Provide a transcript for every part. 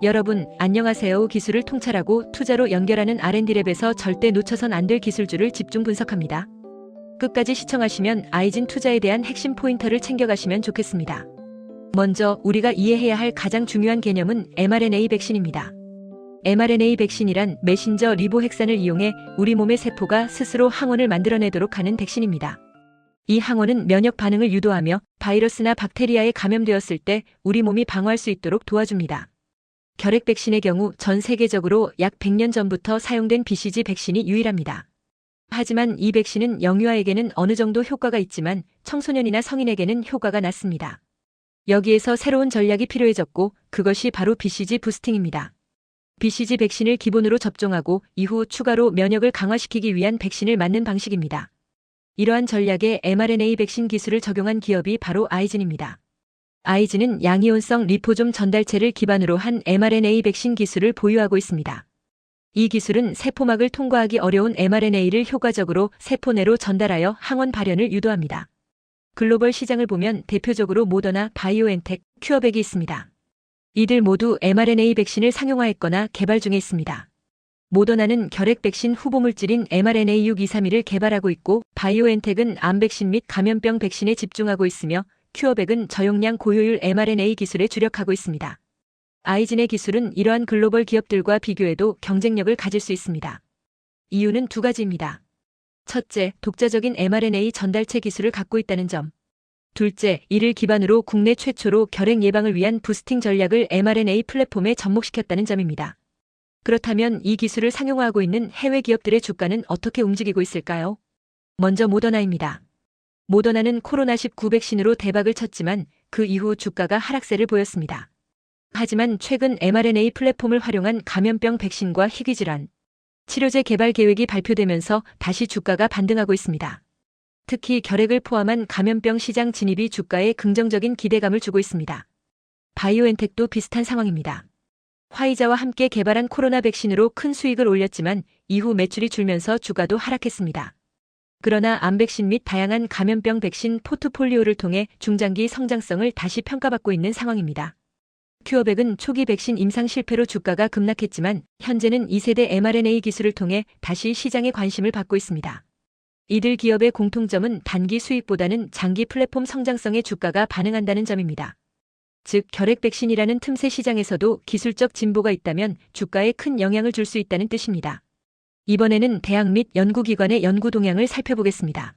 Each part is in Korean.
여러분, 안녕하세요. 기술을 통찰하고 투자로 연결하는 R&D랩에서 절대 놓쳐선 안 될 기술주를 집중 분석합니다. 끝까지 시청하시면 아이진 투자에 대한 핵심 포인터를 챙겨가시면 좋겠습니다. 먼저 우리가 이해해야 할 가장 중요한 개념은 mRNA 백신입니다. mRNA 백신이란 메신저 리보핵산을 이용해 우리 몸의 세포가 스스로 항원을 만들어내도록 하는 백신입니다. 이 항원은 면역 반응을 유도하며 바이러스나 박테리아에 감염되었을 때 우리 몸이 방어할 수 있도록 도와줍니다. 결핵 백신의 경우 전 세계적으로 약 100년 전부터 사용된 BCG 백신이 유일합니다. 하지만 이 백신은 영유아에게는 어느 정도 효과가 있지만 청소년이나 성인에게는 효과가 낮습니다. 여기에서 새로운 전략이 필요해졌고 그것이 바로 BCG 부스팅입니다. BCG 백신을 기본으로 접종하고 이후 추가로 면역을 강화시키기 위한 백신을 맞는 방식입니다. 이러한 전략에 mRNA 백신 기술을 적용한 기업이 바로 아이진입니다. 아이진은 양이온성 리포솜 전달체를 기반으로 한 mRNA 백신 기술을 보유하고 있습니다. 이 기술은 세포막을 통과하기 어려운 mRNA를 효과적으로 세포 내로 전달하여 항원 발현을 유도합니다. 글로벌 시장을 보면 대표적으로 모더나, 바이오엔텍, 큐어백이 있습니다. 이들 모두 mRNA 백신을 상용화했거나 개발 중에 있습니다. 모더나는 결핵 백신 후보물질인 mRNA-6231을 개발하고 있고 바이오엔텍은 암 백신 및 감염병 백신에 집중하고 있으며 큐어백은 저용량 고효율 mRNA 기술에 주력하고 있습니다. 아이진의 기술은 이러한 글로벌 기업들과 비교해도 경쟁력을 가질 수 있습니다. 이유는 두 가지입니다. 첫째, 독자적인 mRNA 전달체 기술을 갖고 있다는 점. 둘째, 이를 기반으로 국내 최초로 결핵 예방을 위한 부스팅 전략을 mRNA 플랫폼에 접목시켰다는 점입니다. 그렇다면 이 기술을 상용화하고 있는 해외 기업들의 주가는 어떻게 움직이고 있을까요? 먼저 모더나입니다. 모더나는 코로나19 백신으로 대박을 쳤지만 그 이후 주가가 하락세를 보였습니다. 하지만 최근 mRNA 플랫폼을 활용한 감염병 백신과 희귀질환, 치료제 개발 계획이 발표되면서 다시 주가가 반등하고 있습니다. 특히 결핵을 포함한 감염병 시장 진입이 주가에 긍정적인 기대감을 주고 있습니다. 바이오엔텍도 비슷한 상황입니다. 화이자와 함께 개발한 코로나 백신으로 큰 수익을 올렸지만 이후 매출이 줄면서 주가도 하락했습니다. 그러나 암 백신 및 다양한 감염병 백신 포트폴리오를 통해 중장기 성장성을 다시 평가받고 있는 상황입니다. 큐어백은 초기 백신 임상 실패로 주가가 급락했지만 현재는 2세대 mRNA 기술을 통해 다시 시장의 관심을 받고 있습니다. 이들 기업의 공통점은 단기 수익보다는 장기 플랫폼 성장성에 주가가 반응한다는 점입니다. 즉, 결핵 백신이라는 틈새 시장에서도 기술적 진보가 있다면 주가에 큰 영향을 줄 수 있다는 뜻입니다. 이번에는 대학 및 연구기관의 연구 동향을 살펴보겠습니다.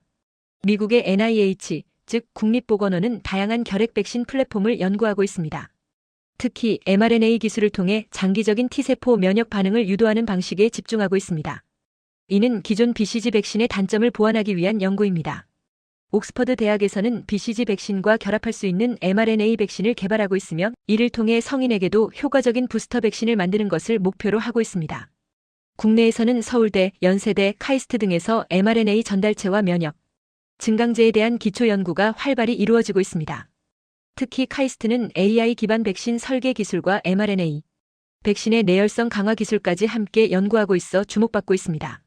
미국의 NIH, 즉 국립보건원은 다양한 결핵 백신 플랫폼을 연구하고 있습니다. 특히 mRNA 기술을 통해 장기적인 T세포 면역 반응을 유도하는 방식에 집중하고 있습니다. 이는 기존 BCG 백신의 단점을 보완하기 위한 연구입니다. 옥스퍼드 대학에서는 BCG 백신과 결합할 수 있는 mRNA 백신을 개발하고 있으며 이를 통해 성인에게도 효과적인 부스터 백신을 만드는 것을 목표로 하고 있습니다. 국내에서는 서울대, 연세대, 카이스트 등에서 mRNA 전달체와 면역, 증강제에 대한 기초 연구가 활발히 이루어지고 있습니다. 특히 카이스트는 AI 기반 백신 설계 기술과 mRNA 백신의 내열성 강화 기술까지 함께 연구하고 있어 주목받고 있습니다.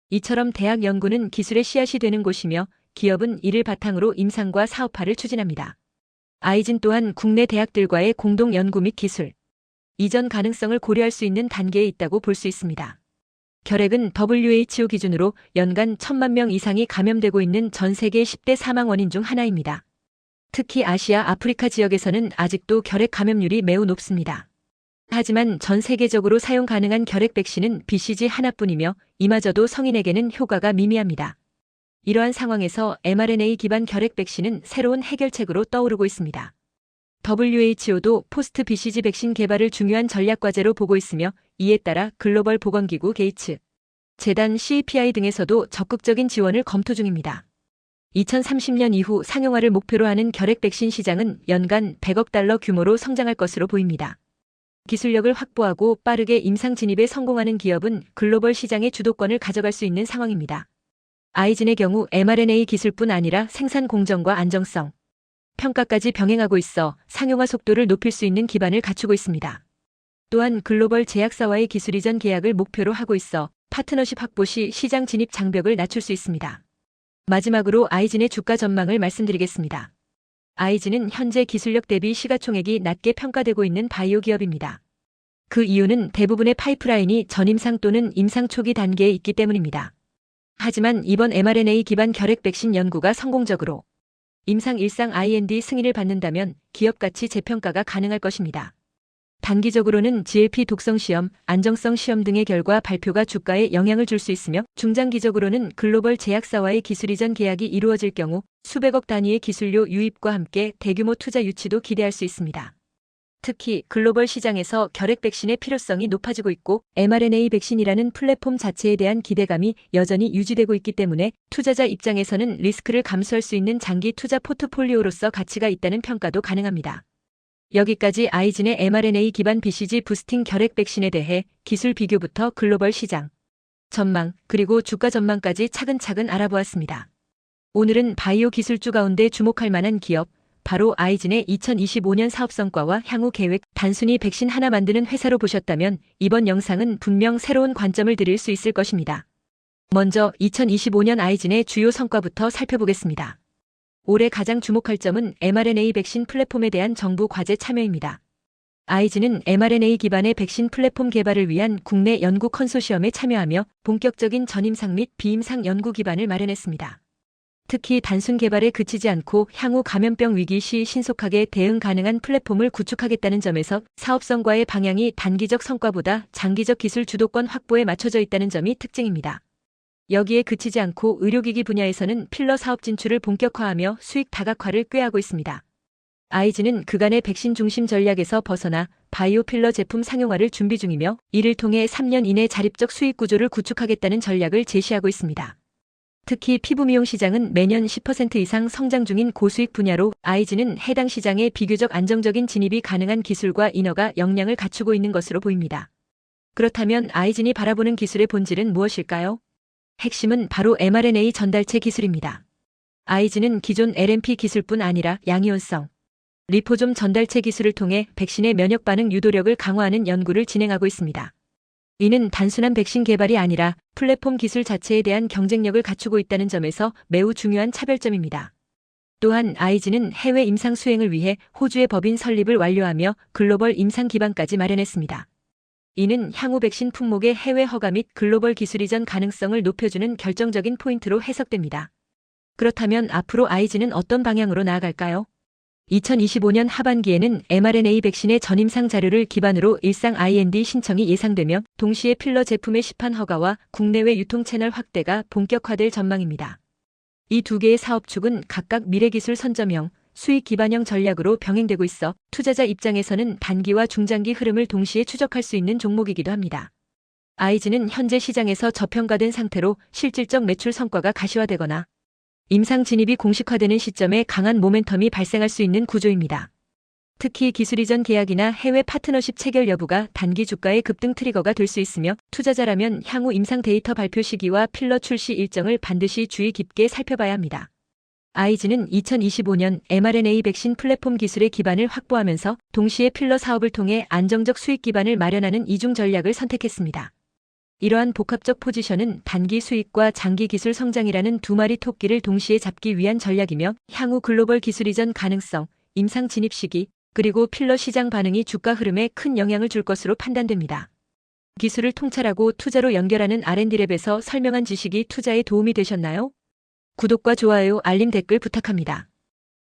이처럼 대학 연구는 기술의 씨앗이 되는 곳이며 기업은 이를 바탕으로 임상과 사업화를 추진합니다. 아이진 또한 국내 대학들과의 공동 연구 및 기술 이전 가능성을 고려할 수 있는 단계에 있다고 볼 수 있습니다. 결핵은 WHO 기준으로 연간 1,000만 명 이상이 감염되고 있는 전 세계 10대 사망 원인 중 하나입니다. 특히 아시아, 아프리카 지역에서는 아직도 결핵 감염률이 매우 높습니다. 하지만 전 세계적으로 사용 가능한 결핵 백신은 BCG 하나뿐이며 이마저도 성인에게는 효과가 미미합니다. 이러한 상황에서 mRNA 기반 결핵 백신은 새로운 해결책으로 떠오르고 있습니다. WHO도 포스트 BCG 백신 개발을 중요한 전략 과제로 보고 있으며 이에 따라 글로벌 보건기구 게이츠, 재단 CEPI 등에서도 적극적인 지원을 검토 중입니다. 2030년 이후 상용화를 목표로 하는 결핵 백신 시장은 연간 100억 달러 규모로 성장할 것으로 보입니다. 기술력을 확보하고 빠르게 임상 진입에 성공하는 기업은 글로벌 시장의 주도권을 가져갈 수 있는 상황입니다. 아이진의 경우 mRNA 기술뿐 아니라 생산 공정과 안정성, 평가까지 병행하고 있어 상용화 속도를 높일 수 있는 기반을 갖추고 있습니다. 또한 글로벌 제약사와의 기술 이전 계약을 목표로 하고 있어 파트너십 확보 시 시장 진입 장벽을 낮출 수 있습니다. 마지막으로 아이진의 주가 전망을 말씀드리겠습니다. 아이진은 현재 기술력 대비 시가총액이 낮게 평가되고 있는 바이오 기업입니다. 그 이유는 대부분의 파이프라인이 전임상 또는 임상 초기 단계에 있기 때문입니다. 하지만 이번 mRNA 기반 결핵 백신 연구가 성공적으로 임상 일상 IND 승인을 받는다면 기업가치 재평가가 가능할 것입니다. 단기적으로는 GLP 독성 시험, 안정성 시험 등의 결과 발표가 주가에 영향을 줄 수 있으며 중장기적으로는 글로벌 제약사와의 기술 이전 계약이 이루어질 경우 수백억 단위의 기술료 유입과 함께 대규모 투자 유치도 기대할 수 있습니다. 특히 글로벌 시장에서 결핵 백신의 필요성이 높아지고 있고 mRNA 백신이라는 플랫폼 자체에 대한 기대감이 여전히 유지되고 있기 때문에 투자자 입장에서는 리스크를 감수할 수 있는 장기 투자 포트폴리오로서 가치가 있다는 평가도 가능합니다. 여기까지 아이진의 mRNA 기반 BCG 부스팅 결핵 백신에 대해 기술 비교부터 글로벌 시장 전망 그리고 주가 전망까지 차근차근 알아보았습니다. 오늘은 바이오 기술주 가운데 주목할 만한 기업 바로 아이진의 2025년 사업 성과와 향후 계획, 단순히 백신 하나 만드는 회사로 보셨다면 이번 영상은 분명 새로운 관점을 드릴 수 있을 것입니다. 먼저 2025년 아이진의 주요 성과부터 살펴보겠습니다. 올해 가장 주목할 점은 mRNA 백신 플랫폼에 대한 정부 과제 참여입니다. 아이진은 mRNA 기반의 백신 플랫폼 개발을 위한 국내 연구 컨소시엄에 참여하며 본격적인 전임상 및 비임상 연구 기반을 마련했습니다. 특히 단순 개발에 그치지 않고 향후 감염병 위기 시 신속하게 대응 가능한 플랫폼을 구축하겠다는 점에서 사업성과의 방향이 단기적 성과보다 장기적 기술 주도권 확보에 맞춰져 있다는 점이 특징입니다. 여기에 그치지 않고 의료기기 분야에서는 필러 사업 진출을 본격화하며 수익 다각화를 꾀하고 있습니다. 아이진은 그간의 백신 중심 전략에서 벗어나 바이오 필러 제품 상용화를 준비 중이며 이를 통해 3년 이내 자립적 수익 구조를 구축하겠다는 전략을 제시하고 있습니다. 특히 피부 미용 시장은 매년 10% 이상 성장 중인 고수익 분야로 아이진은 해당 시장에 비교적 안정적인 진입이 가능한 기술과 인허가 역량을 갖추고 있는 것으로 보입니다. 그렇다면 아이진이 바라보는 기술의 본질은 무엇일까요? 핵심은 바로 mRNA 전달체 기술입니다. 아이진은 기존 LNP 기술뿐 아니라 양이온성, 리포솜 전달체 기술을 통해 백신의 면역 반응 유도력을 강화하는 연구를 진행하고 있습니다. 이는 단순한 백신 개발이 아니라 플랫폼 기술 자체에 대한 경쟁력을 갖추고 있다는 점에서 매우 중요한 차별점입니다. 또한 아이진은 해외 임상 수행을 위해 호주의 법인 설립을 완료하며 글로벌 임상 기반까지 마련했습니다. 이는 향후 백신 품목의 해외 허가 및 글로벌 기술 이전 가능성을 높여주는 결정적인 포인트로 해석됩니다. 그렇다면 앞으로 아이진은 어떤 방향으로 나아갈까요? 2025년 하반기에는 mRNA 백신의 전임상 자료를 기반으로 일상 IND 신청이 예상되며 동시에 필러 제품의 시판 허가와 국내외 유통 채널 확대가 본격화될 전망입니다. 이 두 개의 사업축은 각각 미래기술 선점형, 수익 기반형 전략으로 병행되고 있어 투자자 입장에서는 단기와 중장기 흐름을 동시에 추적할 수 있는 종목이기도 합니다. 아이진은 현재 시장에서 저평가된 상태로 실질적 매출 성과가 가시화되거나 임상 진입이 공식화되는 시점에 강한 모멘텀이 발생할 수 있는 구조입니다. 특히 기술 이전 계약이나 해외 파트너십 체결 여부가 단기 주가의 급등 트리거가 될 수 있으며 투자자라면 향후 임상 데이터 발표 시기와 필러 출시 일정을 반드시 주의 깊게 살펴봐야 합니다. 아이진은 2025년 mRNA 백신 플랫폼 기술의 기반을 확보하면서 동시에 필러 사업을 통해 안정적 수익 기반을 마련하는 이중 전략을 선택했습니다. 이러한 복합적 포지션은 단기 수익과 장기 기술 성장이라는 두 마리 토끼를 동시에 잡기 위한 전략이며 향후 글로벌 기술 이전 가능성, 임상 진입 시기, 그리고 필러 시장 반응이 주가 흐름에 큰 영향을 줄 것으로 판단됩니다. 기술을 통찰하고 투자로 연결하는 R&D랩에서 설명한 지식이 투자에 도움이 되셨나요? 구독과 좋아요, 알림 댓글 부탁합니다.